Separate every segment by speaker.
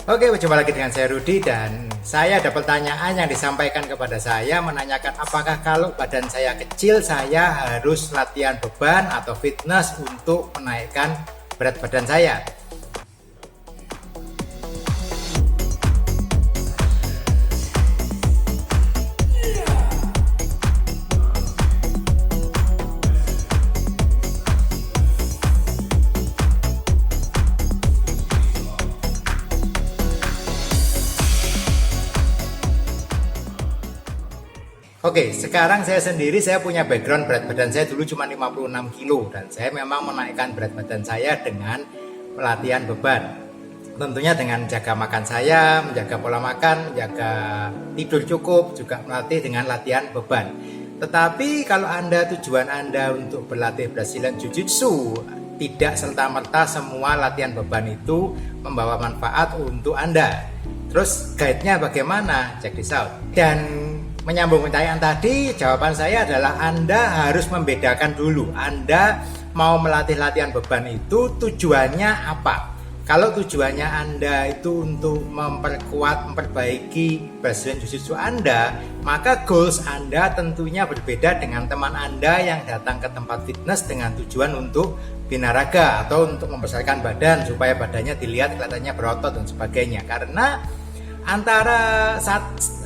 Speaker 1: Oke, berjumpa lagi dengan saya Rudi dan saya ada pertanyaan yang disampaikan kepada saya menanyakan apakah kalau badan saya kecil saya harus latihan beban atau fitness untuk menaikkan berat badan saya. Oke, sekarang saya sendiri saya punya background berat badan saya dulu cuma 56 kilo dan saya memang menaikkan berat badan saya dengan pelatihan beban. Tentunya dengan jaga makan saya, menjaga pola makan, menjaga tidur cukup, juga melatih dengan latihan beban. Tetapi kalau tujuan Anda untuk berlatih Brazilian Jiu-Jitsu, tidak serta-merta semua latihan beban itu membawa manfaat untuk Anda. Terus guide-nya bagaimana? Check this out. Dan menyambung pertanyaan tadi, jawaban saya adalah Anda harus membedakan dulu. Anda mau melatih latihan beban itu tujuannya apa? Kalau tujuannya Anda itu untuk memperbaiki Brazilian Jiu-Jitsu Anda, maka goals Anda tentunya berbeda dengan teman Anda yang datang ke tempat fitness dengan tujuan untuk binaraga atau untuk membesarkan badan supaya badannya dilihat kelihatannya berotot dan sebagainya.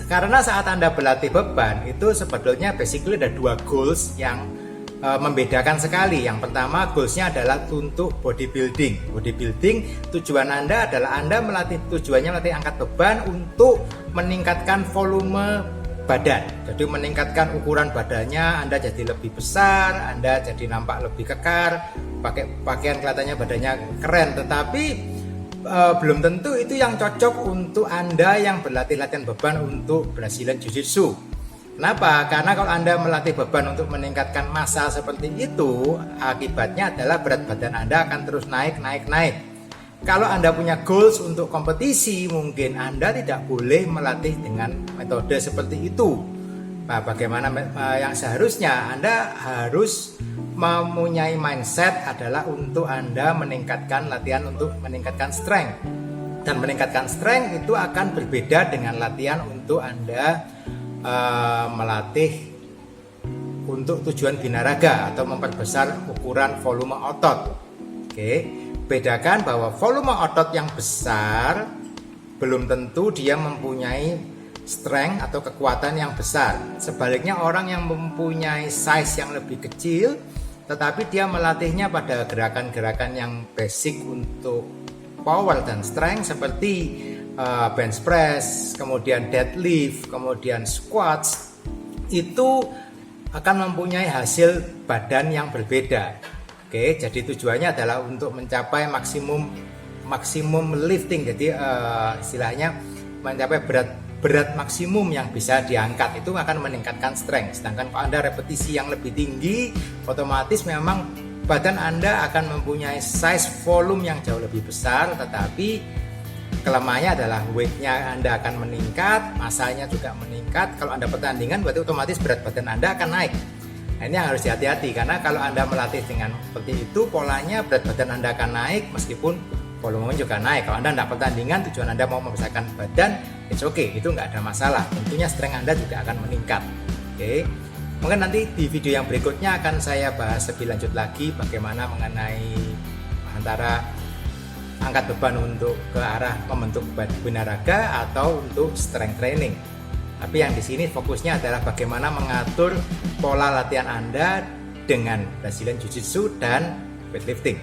Speaker 1: Karena saat Anda berlatih beban itu sebetulnya basically ada dua goals yang membedakan sekali. Yang pertama goalsnya adalah untuk bodybuilding. Tujuan Anda adalah tujuannya melatih angkat beban untuk meningkatkan volume badan. Jadi meningkatkan ukuran badannya, Anda jadi lebih besar, Anda jadi nampak lebih kekar, pakai pakaian kelihatannya badannya keren. Tetapi belum tentu itu yang cocok untuk Anda yang berlatih latihan beban untuk Brazilian Jiu-Jitsu. Kenapa? Karena kalau Anda melatih beban untuk meningkatkan massa seperti itu, akibatnya adalah berat badan Anda akan terus naik. Kalau Anda punya goals untuk kompetisi, mungkin Anda tidak boleh melatih dengan metode seperti itu. Nah, bagaimana yang seharusnya Anda harus mempunyai mindset adalah untuk Anda meningkatkan latihan untuk meningkatkan strength. Dan meningkatkan strength itu akan berbeda dengan latihan untuk Anda melatih untuk tujuan binaraga atau memperbesar ukuran volume otot. Oke, bedakan bahwa volume otot yang besar belum tentu dia mempunyai strength atau kekuatan yang besar. Sebaliknya orang yang mempunyai size yang lebih kecil tetapi dia melatihnya pada gerakan-gerakan yang basic untuk power dan strength seperti bench press, kemudian deadlift, kemudian squats, itu akan mempunyai hasil badan yang berbeda. Oke, jadi tujuannya adalah untuk mencapai maksimum lifting. Jadi istilahnya mencapai berat maksimum yang bisa diangkat, itu akan meningkatkan strength. Sedangkan kalau Anda repetisi yang lebih tinggi, otomatis memang badan Anda akan mempunyai size volume yang jauh lebih besar, tetapi kelemahannya adalah weight-nya Anda akan meningkat, masanya juga meningkat. Kalau Anda pertandingan berarti otomatis berat badan Anda akan naik. Nah, ini yang harus hati-hati karena kalau Anda melatih dengan seperti itu, polanya berat badan Anda akan naik meskipun volume juga naik. Kalau Anda tidak pertandingan, tujuan Anda mau membesarkan badan, it's okay, itu nggak ada masalah. Tentunya strength Anda juga akan meningkat. Oke. Mungkin nanti di video yang berikutnya akan saya bahas lebih lanjut lagi bagaimana mengenai antara angkat beban untuk ke arah membentuk binaraga atau untuk strength training. Tapi yang di sini fokusnya adalah bagaimana mengatur pola latihan Anda dengan Brazilian Jiu-Jitsu dan weightlifting.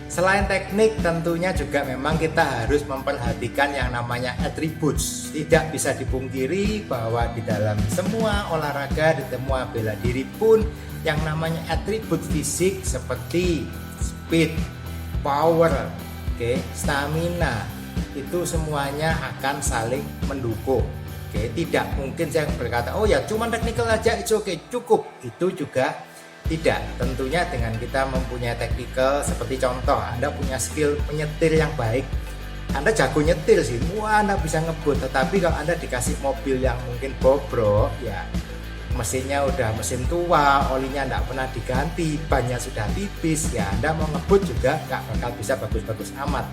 Speaker 1: Selain teknik, tentunya juga memang kita harus memperhatikan yang namanya attributes. Tidak bisa dipungkiri bahwa di dalam semua olahraga, di semua bela diri pun yang namanya atribut fisik seperti speed, power, stamina, itu semuanya akan saling mendukung. Tidak mungkin saya berkata, oh ya cuma teknikal aja, it's okay, cukup. Itu juga tidak. Tentunya dengan kita mempunyai teknikal, seperti contoh Anda punya skill menyetir yang baik, Anda jago nyetir sih, Anda bisa ngebut. Tetapi kalau Anda dikasih mobil yang mungkin bobrok, ya mesinnya udah mesin tua, olinya nggak pernah diganti, bannya sudah tipis, ya Anda mau ngebut juga nggak bakal bisa bagus-bagus amat.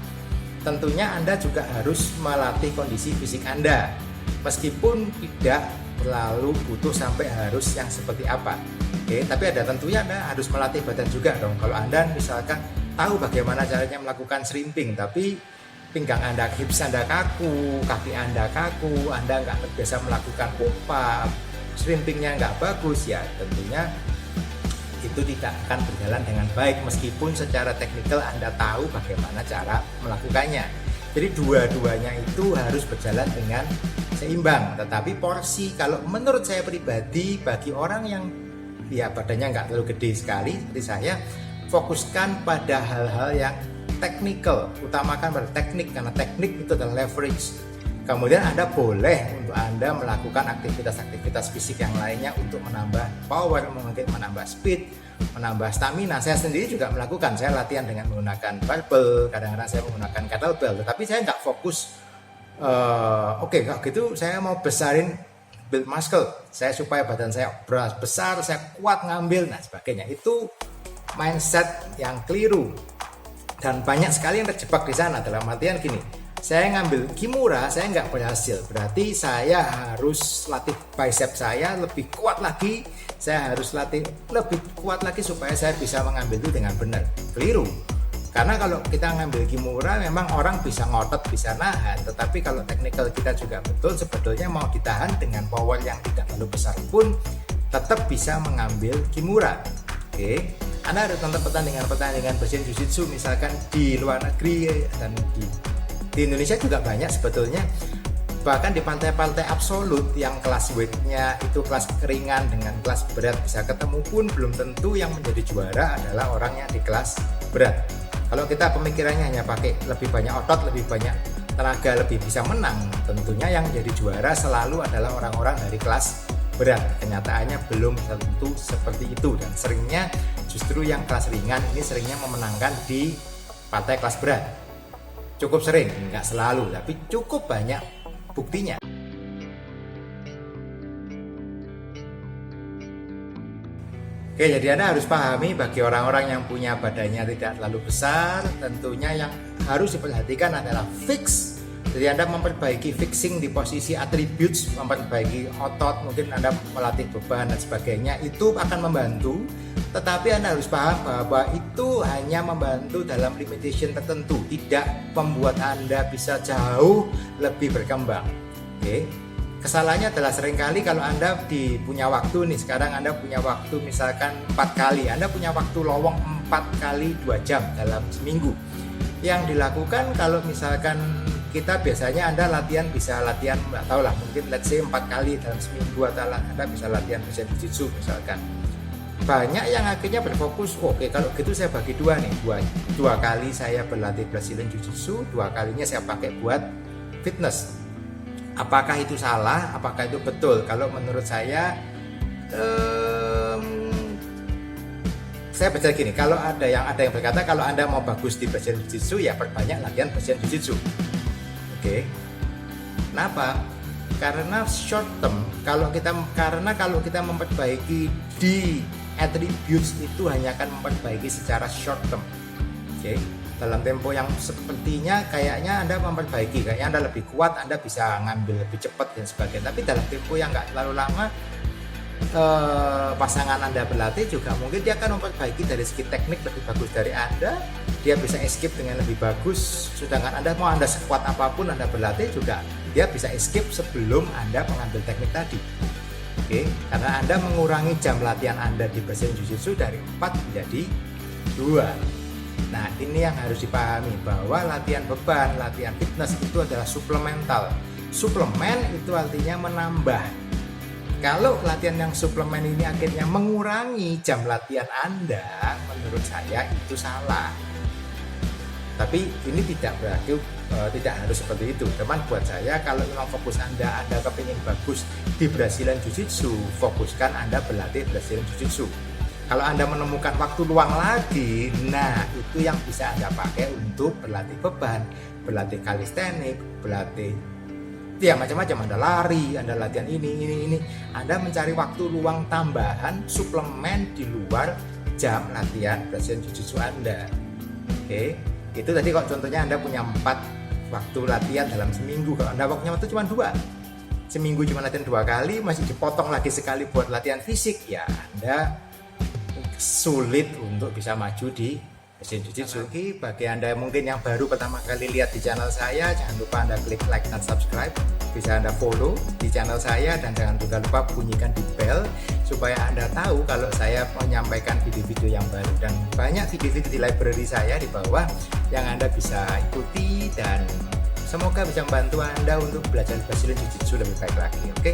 Speaker 1: Tentunya Anda juga harus melatih kondisi fisik Anda, meskipun tidak terlalu butuh sampai harus yang seperti apa. Oke, tapi ada tentunya Anda harus melatih badan juga dong. Kalau Anda misalkan tahu bagaimana caranya melakukan shrimping, tapi pinggang Anda, hips Anda kaku, kaki Anda kaku, Anda nggak terbiasa melakukan pull up, shrimpingnya nggak bagus, ya tentunya itu tidak akan berjalan dengan baik meskipun secara teknikal Anda tahu bagaimana cara melakukannya. Jadi dua-duanya itu harus berjalan dengan seimbang. Tetapi porsi, kalau menurut saya pribadi, bagi orang yang ya badannya nggak terlalu gede sekali seperti saya, fokuskan pada hal-hal yang teknikal, utamakan pada teknik, karena teknik itu adalah leverage. Kemudian Anda boleh untuk Anda melakukan aktivitas-aktivitas fisik yang lainnya untuk menambah power, mungkin menambah speed, menambah stamina. Saya sendiri juga melakukan, saya latihan dengan menggunakan barbell, kadang-kadang saya menggunakan kettlebell, tetapi saya nggak fokus kalau gitu saya mau besarin build muscle, saya supaya badan saya besar, saya kuat ngambil, nah sebagainya. Itu mindset yang keliru dan banyak sekali yang terjebak di sana. Dalam artian gini, saya ngambil kimura, saya nggak berhasil, berarti saya harus latih bicep saya lebih kuat lagi, saya harus latih lebih kuat lagi supaya saya bisa mengambil itu dengan benar. Keliru. Karena kalau kita ngambil kimura memang orang bisa ngotot, bisa nahan, tetapi kalau teknikal kita juga betul, sebetulnya mau ditahan dengan power yang tidak terlalu besar pun tetap bisa mengambil kimura. Oke, Anda harus nonton pertandingan Brazilian Jiu-Jitsu misalkan di luar negeri dan di Indonesia juga banyak sebetulnya. Bahkan di pantai-pantai absolut yang kelas weightnya itu kelas ringan dengan kelas berat bisa ketemu pun belum tentu yang menjadi juara adalah orang yang di kelas berat. Kalau kita pemikirannya hanya pakai lebih banyak otot, lebih banyak tenaga, lebih bisa menang, tentunya yang jadi juara selalu adalah orang-orang dari kelas berat. Kenyataannya belum tentu seperti itu, dan seringnya justru yang kelas ringan ini seringnya memenangkan di partai kelas berat. Cukup sering, nggak selalu, tapi cukup banyak buktinya. Oke, jadi Anda harus pahami bagi orang-orang yang punya badannya tidak terlalu besar, tentunya yang harus diperhatikan adalah fix. Jadi Anda memperbaiki fixing di posisi attributes, memperbaiki otot, mungkin Anda melatih beban dan sebagainya, itu akan membantu. Tetapi Anda harus paham bahwa itu hanya membantu dalam limitation tertentu, tidak membuat Anda bisa jauh lebih berkembang. Oke. Kesalahannya adalah seringkali kalau Anda punya waktu nih, sekarang Anda punya waktu misalkan 4 kali, Anda punya waktu lowong 4 kali 2 jam dalam seminggu. Yang dilakukan kalau misalkan kita biasanya Anda bisa latihan, nggak tahu lah, mungkin let's say 4 kali dalam seminggu, atau Anda bisa latihan Brazilian Jiu-Jitsu misalkan. Banyak yang akhirnya berfokus, oke kalau gitu saya bagi dua nih, dua kali saya berlatih Brazilian Jiu-Jitsu, 2 kalinya saya pakai buat fitness. Apakah itu salah? Apakah itu betul? Kalau menurut saya baca gini, kalau ada yang berkata kalau Anda mau bagus di Brazilian Jiu-Jitsu ya perbanyak latihan Brazilian Jiu-Jitsu. Oke. Kenapa? Karena short term, kalau kita memperbaiki di attributes itu hanya akan memperbaiki secara short term. Oke. Dalam tempo yang sepertinya kayaknya Anda memperbaiki, kayaknya Anda lebih kuat, Anda bisa ngambil lebih cepat dan sebagainya. Tapi dalam tempo yang nggak terlalu lama, pasangan Anda berlatih juga mungkin dia akan memperbaiki dari segi teknik lebih bagus dari Anda, dia bisa escape dengan lebih bagus. Sedangkan Anda sekuat apapun Anda berlatih juga dia bisa escape sebelum Anda mengambil teknik tadi. Oke, karena Anda mengurangi jam latihan Anda di Brazilian Jiu-Jitsu dari 4 menjadi 2. Nah, ini yang harus dipahami, bahwa latihan beban, latihan fitness itu adalah suplemental. Suplemen itu artinya menambah. Kalau latihan yang suplemen ini akhirnya mengurangi jam latihan Anda, menurut saya itu salah. Tapi ini tidak berarti tidak harus seperti itu. Teman, buat saya kalau memang fokus Anda kepingin bagus di Brazilian Jiu-Jitsu, fokuskan Anda berlatih Brazilian Jiu-Jitsu. Kalau Anda menemukan waktu luang lagi, nah itu yang bisa Anda pakai untuk berlatih beban, berlatih kalistenik, berlatih Ya macam-macam, Anda lari, Anda latihan ini. Anda mencari waktu luang tambahan, suplemen di luar jam latihan Brazilian Jiu-Jitsu Anda. Oke, itu tadi kok contohnya Anda punya 4 waktu latihan dalam seminggu. Kalau Anda waktunya cuma 2, seminggu cuma latihan 2 kali, masih dipotong lagi sekali buat latihan fisik, ya Anda sulit untuk bisa maju di Brazilian Jiu-Jitsu. Bagi Anda mungkin yang baru pertama kali lihat di channel saya, jangan lupa Anda klik like dan subscribe. Bisa Anda follow di channel saya dan jangan juga lupa bunyikan di bell supaya Anda tahu kalau saya menyampaikan video-video yang baru, dan banyak video-video di library saya di bawah yang Anda bisa ikuti dan semoga bisa membantu Anda untuk belajar Brazilian Jiu-Jitsu lebih baik lagi. Oke?